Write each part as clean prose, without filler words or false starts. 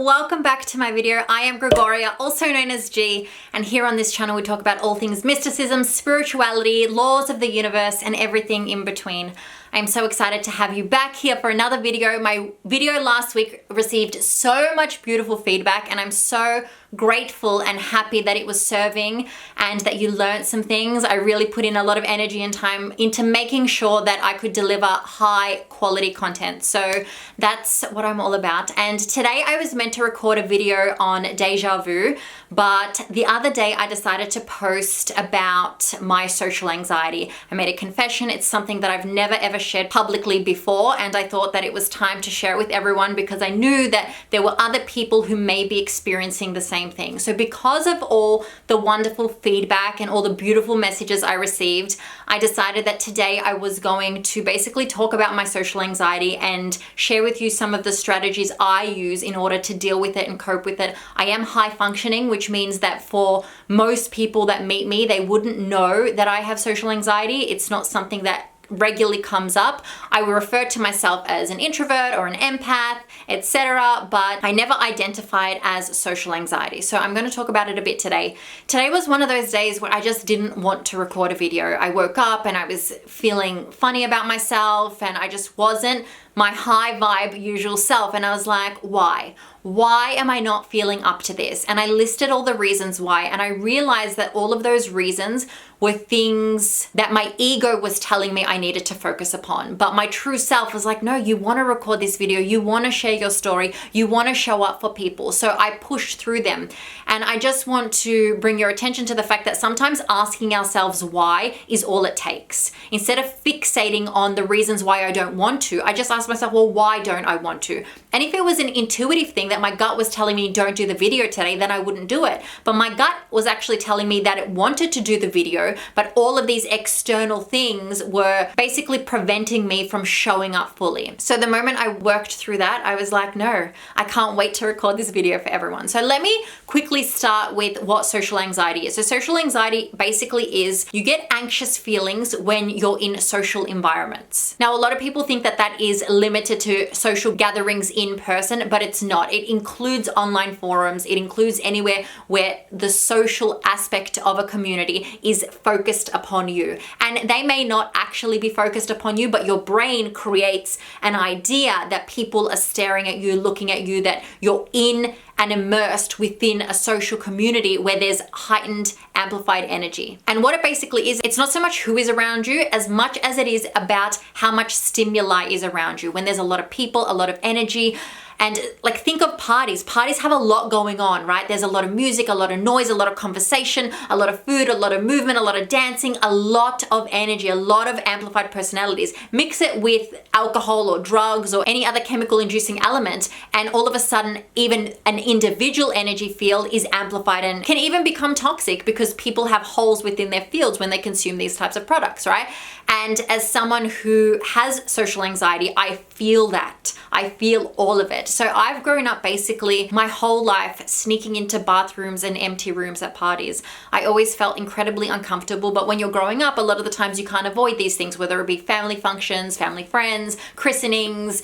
welcome back to my video. I am Gregoria, also known as G, and here on this channel we talk about all things mysticism, spirituality, laws of the universe, and everything in between. I'm so excited to have you back here for another video. My video last week received so much beautiful feedback, and I'm so grateful and happy that it was serving and that you learned some things. I really put in a lot of energy and time into making sure that I could deliver high quality content. So that's what I'm all about. And today I was meant to record a video on deja vu, but the other day I decided to post about my social anxiety. I made a confession. It's something that I've never ever shared publicly before, and I thought that it was time to share it with everyone because I knew that there were other people who may be experiencing the same thing. So because of all the wonderful feedback and all the beautiful messages I received, I decided that today I was going to basically talk about my social anxiety and share with you some of the strategies I use in order to deal with it and cope with it. I am high functioning, which means that for most people that meet me, they wouldn't know that I have social anxiety. It's not something that regularly comes up. I will refer to myself as an introvert or an empath, etc., but I never identified as social anxiety. So I'm going to talk about it a bit today. Today was one of those days where I just didn't want to record a video. I woke up and I was feeling funny about myself and I just wasn't my high vibe usual self, and I was like, why? Why am I not feeling up to this? And I listed all the reasons why, and I realized that all of those reasons were things that my ego was telling me I needed to focus upon. But my true self was like, no, you want to record this video, you want to share your story, you want to show up for people. So I pushed through them. And I just want to bring your attention to the fact that sometimes asking ourselves why is all it takes. Instead of fixating on the reasons why I don't want to, I just ask myself, well, why don't I want to? And if it was an intuitive thing that my gut was telling me don't do the video today, then I wouldn't do it. But my gut was actually telling me that it wanted to do the video, but all of these external things were basically preventing me from showing up fully. So the moment I worked through that, I was like, no, I can't wait to record this video for everyone. So let me quickly start with what social anxiety is. So social anxiety basically is you get anxious feelings when you're in social environments. Now, a lot of people think that that is limited to social gatherings in person, but it's not. It includes online forums. It includes anywhere where the social aspect of a community is focused upon you. And they may not actually be focused upon you, but your brain creates an idea that people are staring at you, looking at you, that you're in and immersed within a social community where there's heightened, amplified energy. And what it basically is, it's not so much who is around you as much as it is about how much stimuli is around you. When there's a lot of people, a lot of energy, and like think of parties. Parties have a lot going on, right? There's a lot of music, a lot of noise, a lot of conversation, a lot of food, a lot of movement, a lot of dancing, a lot of energy, a lot of amplified personalities. Mix it with alcohol or drugs or any other chemical inducing element, and all of a sudden even an individual energy field is amplified and can even become toxic because people have holes within their fields when they consume these types of products, right? And as someone who has social anxiety, I feel that. I feel all of it. So I've grown up basically my whole life sneaking into bathrooms and empty rooms at parties. I always felt incredibly uncomfortable, but when you're growing up, a lot of the times you can't avoid these things, whether it be family functions, family friends, christenings,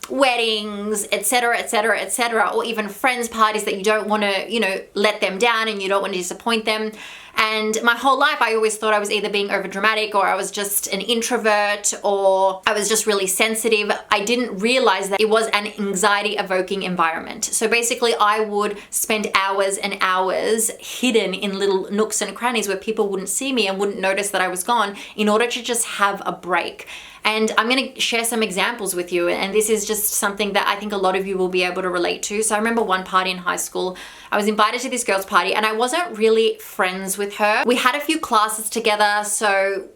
weddings, etc., etc., etc., or even friends' parties that you don't want to, let them down and you don't want to disappoint them. And my whole life, I always thought I was either being overdramatic or I was just an introvert or I was just really sensitive. I didn't realize that it was an anxiety-evoking environment. So basically, I would spend hours and hours hidden in little nooks and crannies where people wouldn't see me and wouldn't notice that I was gone in order to just have a break. And I'm going to share some examples with you. And this is just something that I think a lot of you will be able to relate to. So I remember one party in high school. I was invited to this girl's party and I wasn't really friends with her. We had a few classes together, so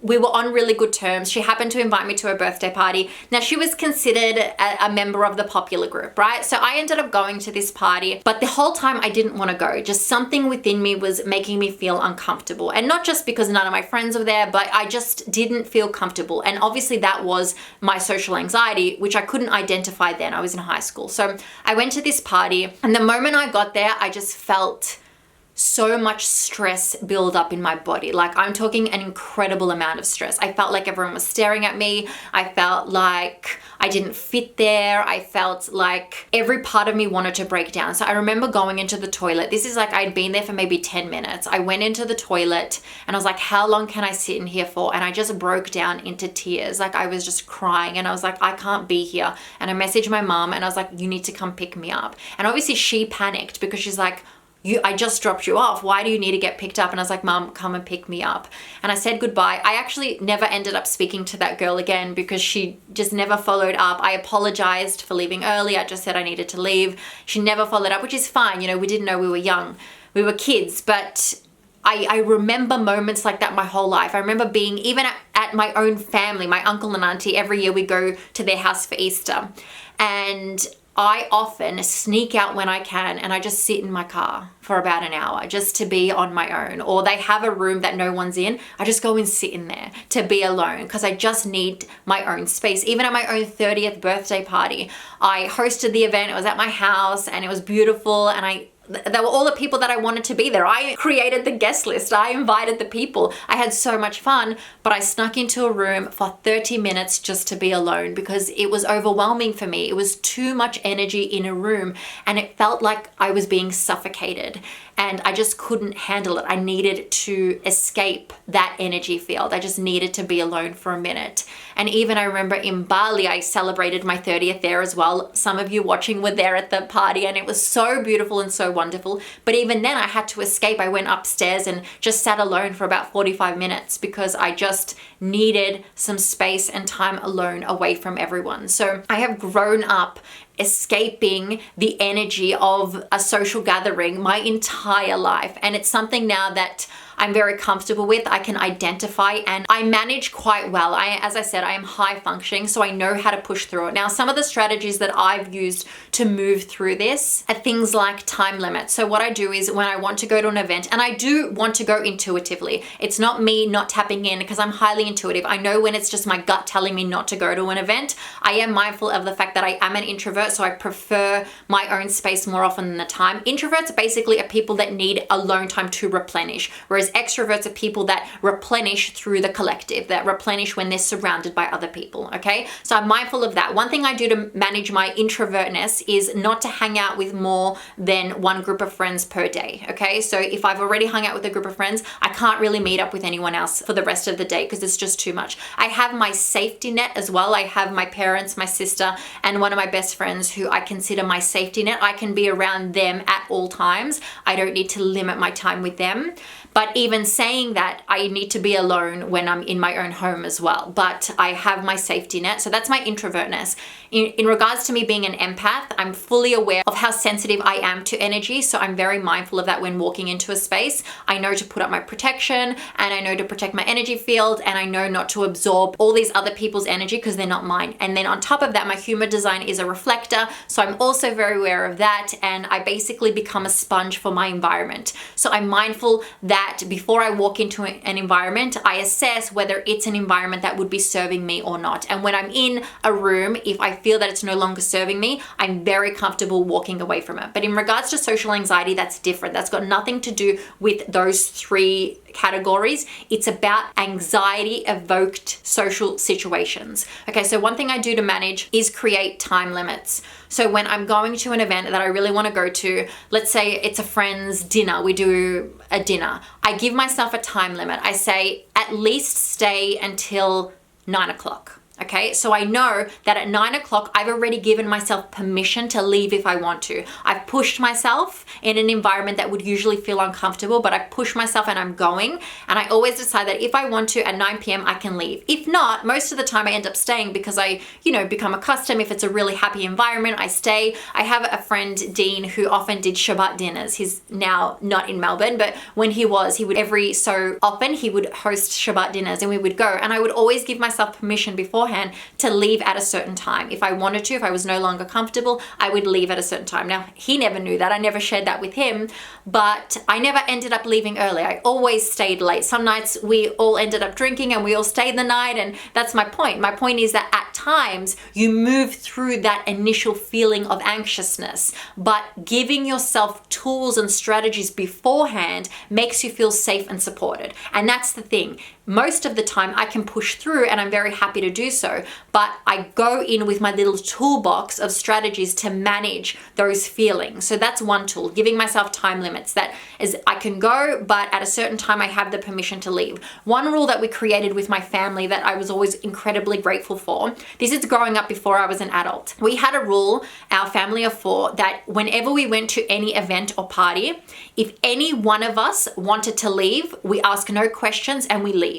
we were on really good terms. She happened to invite me to her birthday party. Now, she was considered a member of the popular group, right? So I ended up going to this party, but the whole time I didn't want to go. Just something within me was making me feel uncomfortable. And not just because none of my friends were there, but I just didn't feel comfortable. And obviously that was my social anxiety, which I couldn't identify then. I was in high school. So I went to this party, and the moment I got there, I just felt so much stress build up in my body. Like, I'm talking an incredible amount of stress. I felt like everyone was staring at me. I felt like I didn't fit there. I felt like every part of me wanted to break down. So I remember going into the toilet. This is like, I'd been there for maybe 10 minutes. I went into the toilet and I was like, how long can I sit in here for? And I just broke down into tears. Like, I was just crying and I was like, I can't be here. And I messaged my mom and I was like, you need to come pick me up. And obviously she panicked because she's like, I just dropped you off. Why do you need to get picked up? And I was like, Mom, come and pick me up. And I said goodbye. I actually never ended up speaking to that girl again because she just never followed up. I apologized for leaving early. I just said I needed to leave. She never followed up, which is fine. You know, we didn't know we were young. We were kids, but I remember moments like that my whole life. I remember being even at my own family, my uncle and auntie, every year we go to their house for Easter. And I often sneak out when I can and I just sit in my car for about an hour just to be on my own. Or they have a room that no one's in. I just go and sit in there to be alone because I just need my own space. Even at my own 30th birthday party, I hosted the event. It was at my house and it was beautiful, and there were all the people that I wanted to be there. I created the guest list. I invited the people. I had so much fun, but I snuck into a room for 30 minutes just to be alone because it was overwhelming for me. It was too much energy in a room and it felt like I was being suffocated and I just couldn't handle it. I needed to escape that energy field. I just needed to be alone for a minute. And even I remember in Bali, I celebrated my 30th there as well. Some of you watching were there at the party and it was so beautiful and so wonderful. But even then I had to escape. I went upstairs and just sat alone for about 45 minutes because I just needed some space and time alone away from everyone. So I have grown up escaping the energy of a social gathering my entire life. And it's something now that I'm very comfortable with. I can identify and I manage quite well. As I said, I am high functioning, so I know how to push through it. Now, some of the strategies that I've used to move through this are things like time limits. So what I do is when I want to go to an event, and I do want to go intuitively, it's not me not tapping in because I'm highly intuitive. I know when it's just my gut telling me not to go to an event. I am mindful of the fact that I am an introvert, so I prefer my own space more often than the time. Introverts basically are people that need alone time to replenish, whereas extroverts are people that replenish through the collective, that replenish when they're surrounded by other people, okay? So I'm mindful of that. One thing I do to manage my introvertness is not to hang out with more than one group of friends per day, okay? So if I've already hung out with a group of friends, I can't really meet up with anyone else for the rest of the day because it's just too much. I have my safety net as well. I have my parents, my sister, and one of my best friends who I consider my safety net. I can be around them at all times. I don't need to limit my time with them. But even saying that, I need to be alone when I'm in my own home as well. But I have my safety net. So that's my introvertness. In regards to me being an empath, I'm fully aware of how sensitive I am to energy. So I'm very mindful of that when walking into a space. I know to put up my protection and I know to protect my energy field, and I know not to absorb all these other people's energy because they're not mine. And then on top of that, my human design is a reflector. So I'm also very aware of that. And I basically become a sponge for my environment. So I'm mindful that before I walk into an environment, I assess whether it's an environment that would be serving me or not. And when I'm in a room, if I feel that it's no longer serving me, I'm very comfortable walking away from it. But in regards to social anxiety, that's different. That's got nothing to do with those three categories. It's about anxiety evoked social situations. Okay, so one thing I do to manage is create time limits. So when I'm going to an event that I really want to go to, let's say it's a friend's dinner, we do a dinner, I give myself a time limit. I say at least stay until 9 o'clock. Okay, so I know that at 9 o'clock, I've already given myself permission to leave if I want to. I've pushed myself in an environment that would usually feel uncomfortable, but I push myself and I'm going. And I always decide that if I want to at 9 p.m., I can leave. If not, most of the time I end up staying because I, become accustomed. If it's a really happy environment, I stay. I have a friend, Dean, who often did Shabbat dinners. He's now not in Melbourne, but when he would every so often, he would host Shabbat dinners and we would go. And I would always give myself permission before beforehand to leave at a certain time. If I wanted to, if I was no longer comfortable, I would leave at a certain time. Now, he never knew that. I never shared that with him, but I never ended up leaving early. I always stayed late. Some nights we all ended up drinking and we all stayed the night, and that's my point. My point is that at times you move through that initial feeling of anxiousness, but giving yourself tools and strategies beforehand makes you feel safe and supported. And that's the thing. Most of the time I can push through, and I'm very happy to do so, but I go in with my little toolbox of strategies to manage those feelings. So that's one tool, giving myself time limits. That is, I can go, but at a certain time I have the permission to leave. One rule that we created with my family that I was always incredibly grateful for, this is growing up before I was an adult. We had a rule, our family of 4, that whenever we went to any event or party, if any one of us wanted to leave, we ask no questions and we leave.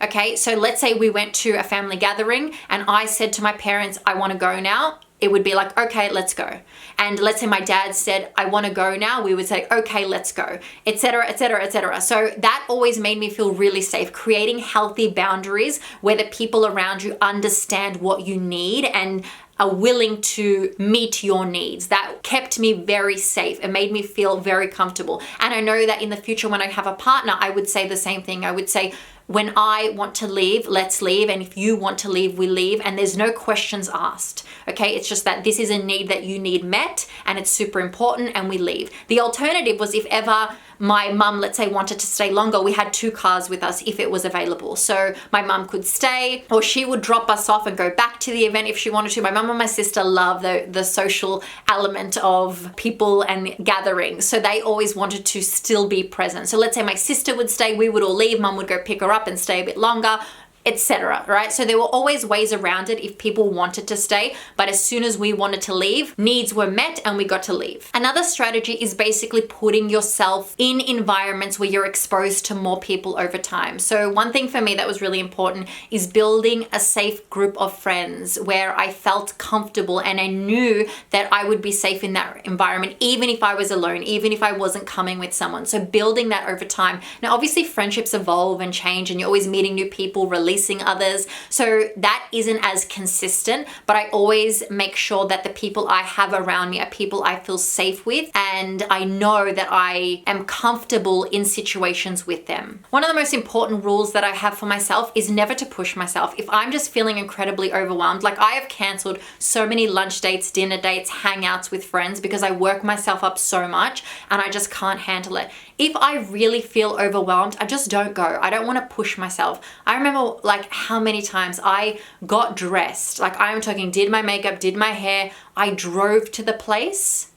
Okay, so let's say we went to a family gathering and I said to my parents, I want to go now. It would be like, okay, let's go. And let's say my dad said, I want to go now. We would say, okay, let's go, etc., etc., etc. So that always made me feel really safe, creating healthy boundaries where the people around you understand what you need and are willing to meet your needs. That kept me very safe. It made me feel very comfortable. And I know that in the future when I have a partner, I would say the same thing. I would say, when I want to leave, let's leave. And if you want to leave, we leave. And there's no questions asked. Okay, it's just that this is a need that you need met and it's super important, and we leave. The alternative was if ever my mum, let's say, wanted to stay longer, we had 2 cars with us if it was available. So my mum could stay, or she would drop us off and go back to the event if she wanted to. My mum and my sister love the social element of people and gatherings. So they always wanted to still be present. So let's say my sister would stay, we would all leave, mum would go pick her up and stay a bit longer, etc. Right? So there were always ways around it if people wanted to stay, but as soon as we wanted to leave, needs were met and we got to leave. Another strategy is basically putting yourself in environments where you're exposed to more people over time. So one thing for me that was really important is building a safe group of friends where I felt comfortable and I knew that I would be safe in that environment, even if I was alone, even if I wasn't coming with someone. So building that over time. Now, obviously friendships evolve and change and you're always meeting new people, releasing others. So that isn't as consistent, but I always make sure that the people I have around me are people I feel safe with and I know that I am comfortable in situations with them. One of the most important rules that I have for myself is never to push myself. If I'm just feeling incredibly overwhelmed, like I have canceled so many lunch dates, dinner dates, hangouts with friends because I work myself up so much and I just can't handle it. If I really feel overwhelmed, I just don't go. I don't want to push myself. I remember like how many times I got dressed, like I'm talking, did my makeup, did my hair, I drove to the place,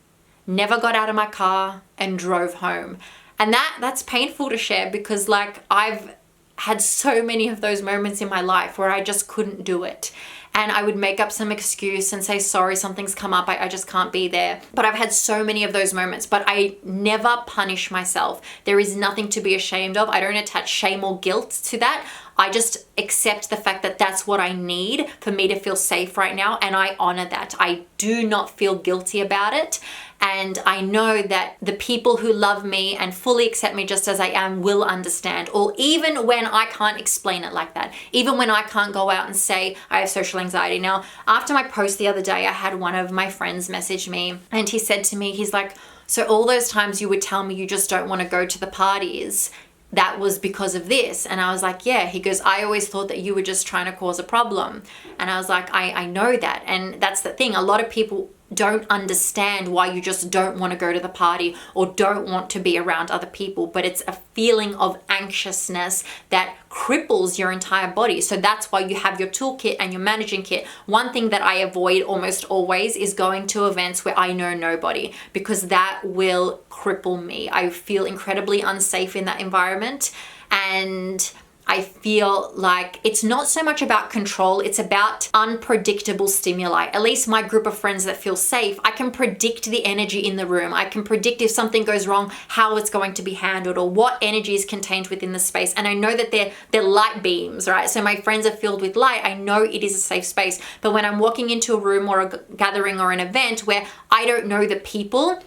never got out of my car and drove home. And that's painful to share because like I've had so many of those moments in my life where I just couldn't do it. And I would make up some excuse and say, sorry, something's come up, I just can't be there. But I've had so many of those moments, but I never punish myself. There is nothing to be ashamed of. I don't attach shame or guilt to that. I just accept the fact that that's what I need for me to feel safe right now, and I honor that. I do not feel guilty about it. And I know that the people who love me and fully accept me just as I am will understand, or even when I can't explain it like that, even when I can't go out and say I have social anxiety. Now, after my post the other day, I had one of my friends message me and he said to me, he's like, so all those times you would tell me you just don't want to go to the parties, that was because of this. And I was like, yeah. He goes, I always thought that you were just trying to cause a problem. And I was like, I know that. And that's the thing. A lot of people don't understand why you just don't want to go to the party or don't want to be around other people, but it's a feeling of anxiousness that cripples your entire body. So that's why you have your toolkit and your managing kit. One thing that I avoid almost always is going to events where I know nobody, because that will cripple me. I feel incredibly unsafe in that environment, and I feel like it's not so much about control, it's about unpredictable stimuli. At least my group of friends that feel safe, I can predict the energy in the room. I can predict if something goes wrong, how it's going to be handled, or what energy is contained within the space. And I know that they're light beams, right? So my friends are filled with light. I know it is a safe space. But when I'm walking into a room or a gathering or an event where I don't know the people,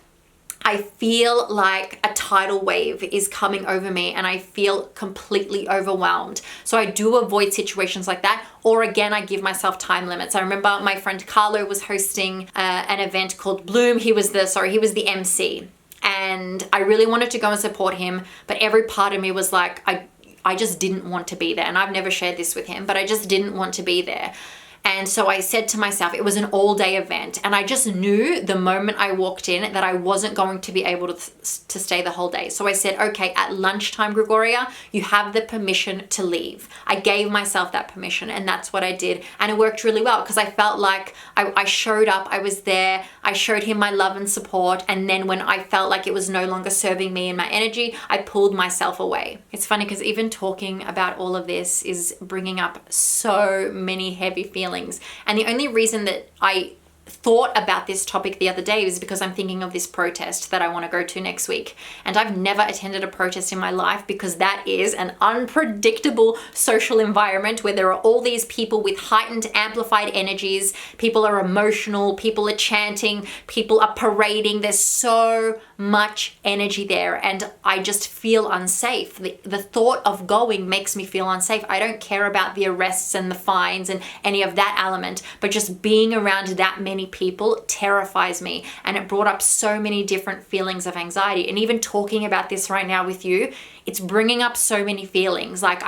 I feel like a tidal wave is coming over me and I feel completely overwhelmed. So I do avoid situations like that. Or again, I give myself time limits. I remember my friend Carlo was hosting an event called Bloom. He was the MC. And I really wanted to go and support him, but every part of me was like, I just didn't want to be there. And I've never shared this with him, but I just didn't want to be there. And so I said to myself, it was an all-day event, and I just knew the moment I walked in that I wasn't going to be able to stay the whole day. So I said, okay, at lunchtime, Gregoria, you have the permission to leave. I gave myself that permission, and that's what I did. And it worked really well because I felt like I showed up, I was there, I showed him my love and support, and then when I felt like it was no longer serving me and my energy, I pulled myself away. It's funny because even talking about all of this is bringing up so many heavy feelings. And the only reason that I thought about this topic the other day is because I'm thinking of this protest that I want to go to next week. And I've never attended a protest in my life because that is an unpredictable social environment where there are all these people with heightened, amplified energies. People are emotional, people are chanting, people are parading. There's so much energy there and I just feel unsafe. The thought of going makes me feel unsafe. I don't care about the arrests and the fines and any of that element, but just being around that many people terrifies me, and it brought up so many different feelings of anxiety. And even talking about this right now with you, it's bringing up so many feelings. Like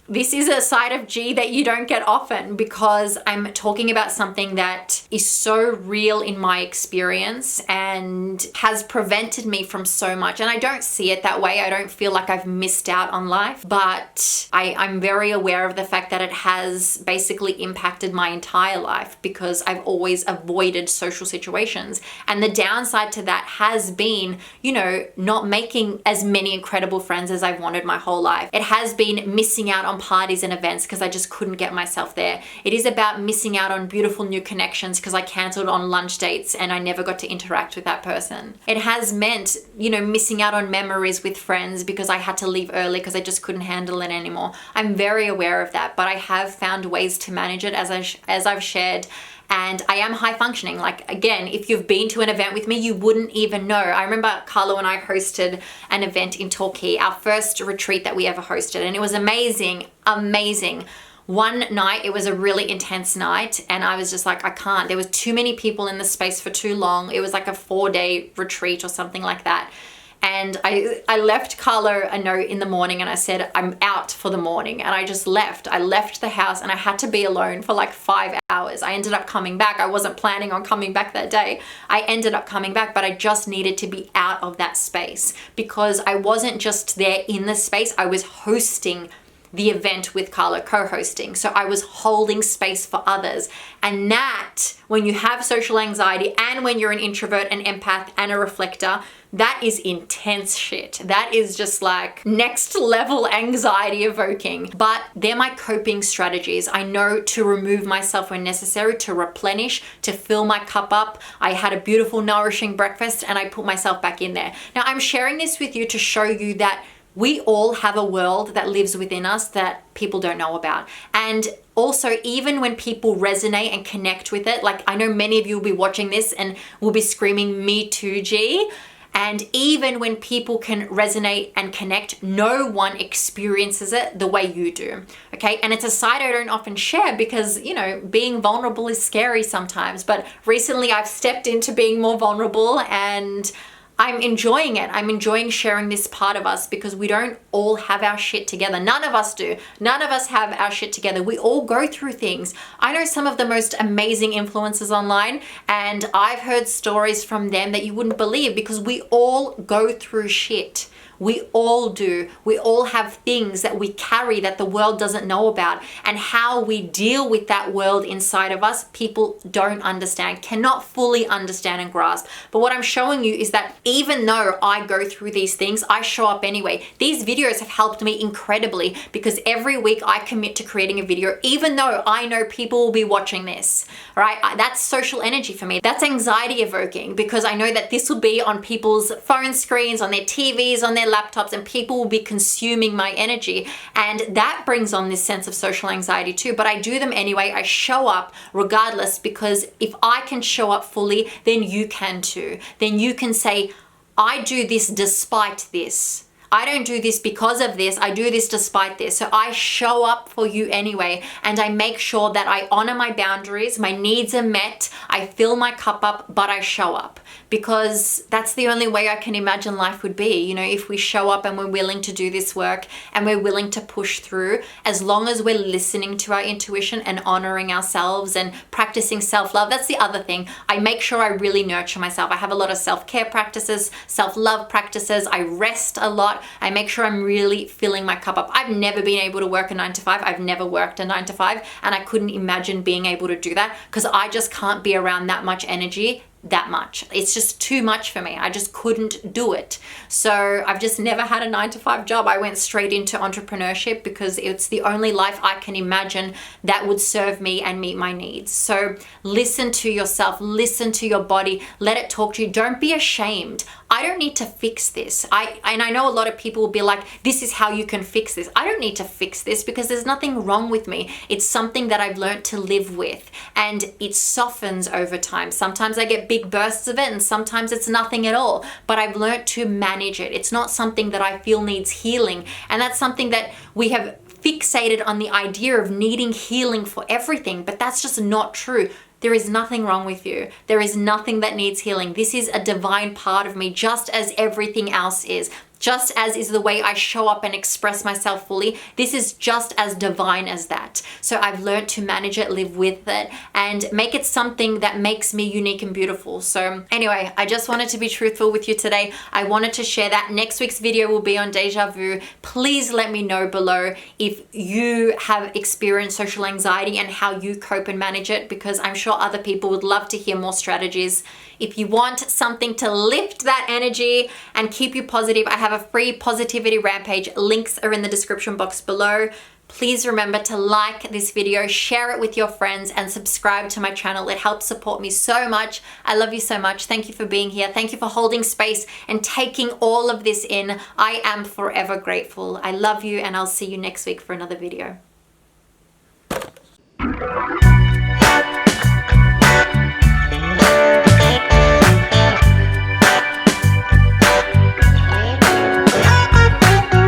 this is a side of G that you don't get often because I'm talking about something that is so real in my experience and has prevented me from so much. And I don't see it that way. I don't feel like I've missed out on life, but I'm very aware of the fact that it has basically impacted my entire life because I've always avoided social situations. And the downside to that has been, not making as many incredible friends as I've wanted my whole life. It has been missing out on parties and events because I just couldn't get myself there. It is about missing out on beautiful new connections because I canceled on lunch dates and I never got to interact with that person. It has meant, missing out on memories with friends because I had to leave early because I just couldn't handle it anymore. I'm very aware of that, but I have found ways to manage it as I've shared. And I am high functioning. Like, again, if you've been to an event with me, you wouldn't even know. I remember Carlo and I hosted an event in Torquay, our first retreat that we ever hosted. And it was amazing, amazing. One night, it was a really intense night. And I was just like, I can't. There was too many people in the space for too long. It was like a 4-day retreat or something like that. And I left Carlo a note in the morning and I said, I'm out for the morning. And I just left. I left the house and I had to be alone for like 5 hours. I ended up coming back. I wasn't planning on coming back that day. I ended up coming back, but I just needed to be out of that space because I wasn't just there in the space. I was hosting the event with Carlo, co-hosting. So I was holding space for others. And that, when you have social anxiety and when you're an introvert, an empath, and a reflector, that is intense shit. That is just like next level anxiety evoking. But they're my coping strategies. I know to remove myself when necessary, to replenish, to fill my cup up. I had a beautiful, nourishing breakfast and I put myself back in there. Now, I'm sharing this with you to show you that we all have a world that lives within us that people don't know about. And also, even when people resonate and connect with it, like I know many of you will be watching this and will be screaming, me too, G. And even when people can resonate and connect, no one experiences it the way you do, okay? And it's a side I don't often share because, being vulnerable is scary sometimes. But recently I've stepped into being more vulnerable and I'm enjoying it. I'm enjoying sharing this part of us because we don't all have our shit together. None of us do. None of us have our shit together. We all go through things. I know some of the most amazing influencers online, and I've heard stories from them that you wouldn't believe because we all go through shit. We all do. We all have things that we carry that the world doesn't know about, and how we deal with that world inside of us, people don't understand, cannot fully understand and grasp. But what I'm showing you is that even though I go through these things, I show up anyway. These videos have helped me incredibly because every week I commit to creating a video, even though I know people will be watching this, all right? That's social energy for me. That's anxiety evoking because I know that this will be on people's phone screens, on their TVs, on their their laptops and people will be consuming my energy. And that brings on this sense of social anxiety too. But I do them anyway. I show up regardless, because if I can show up fully, then you can too. Then you can say, I do this despite this. I don't do this because of this. I do this despite this. So I show up for you anyway, and I make sure that I honor my boundaries, my needs are met, I fill my cup up, but I show up, because that's the only way I can imagine life would be. You know, if we show up and we're willing to do this work and we're willing to push through, as long as we're listening to our intuition and honoring ourselves and practicing self-love. That's the other thing. I make sure I really nurture myself. I have a lot of self-care practices, self-love practices. I rest a lot. I make sure I'm really filling my cup up. I've never been able to work a 9 to 5. I've never worked a 9 to 5, and I couldn't imagine being able to do that, because I just can't be around that much energy that much. It's just too much for me. I just couldn't do it. So I've just never had a 9 to 5 job. I went straight into entrepreneurship because it's the only life I can imagine that would serve me and meet my needs. So listen to yourself, listen to your body, let it talk to you. Don't be ashamed. I don't need to fix this. I know a lot of people will be like, this is how you can fix this. I don't need to fix this, because there's nothing wrong with me. It's something that I've learned to live with, and it softens over time. Sometimes I get big bursts of it, and sometimes it's nothing at all, but I've learned to manage it. It's not something that I feel needs healing, and that's something that we have fixated on, the idea of needing healing for everything, but that's just not true. There is nothing wrong with you. There is nothing that needs healing. This is a divine part of me, just as everything else is. Just as is the way I show up and express myself fully. This is just as divine as that. So I've learned to manage it, live with it, and make it something that makes me unique and beautiful. So anyway, I just wanted to be truthful with you today. I wanted to share that. Next week's video will be on deja vu. Please let me know below if you have experienced social anxiety and how you cope and manage it, because I'm sure other people would love to hear more strategies. If you want something to lift that energy and keep you positive, I have a free Positivity Rampage. Links are in the description box below. Please remember to like this video, share it with your friends, and subscribe to my channel. It helps support me so much. I love you so much. Thank you for being here. Thank you for holding space and taking all of this in. I am forever grateful. I love you, and I'll see you next week for another video.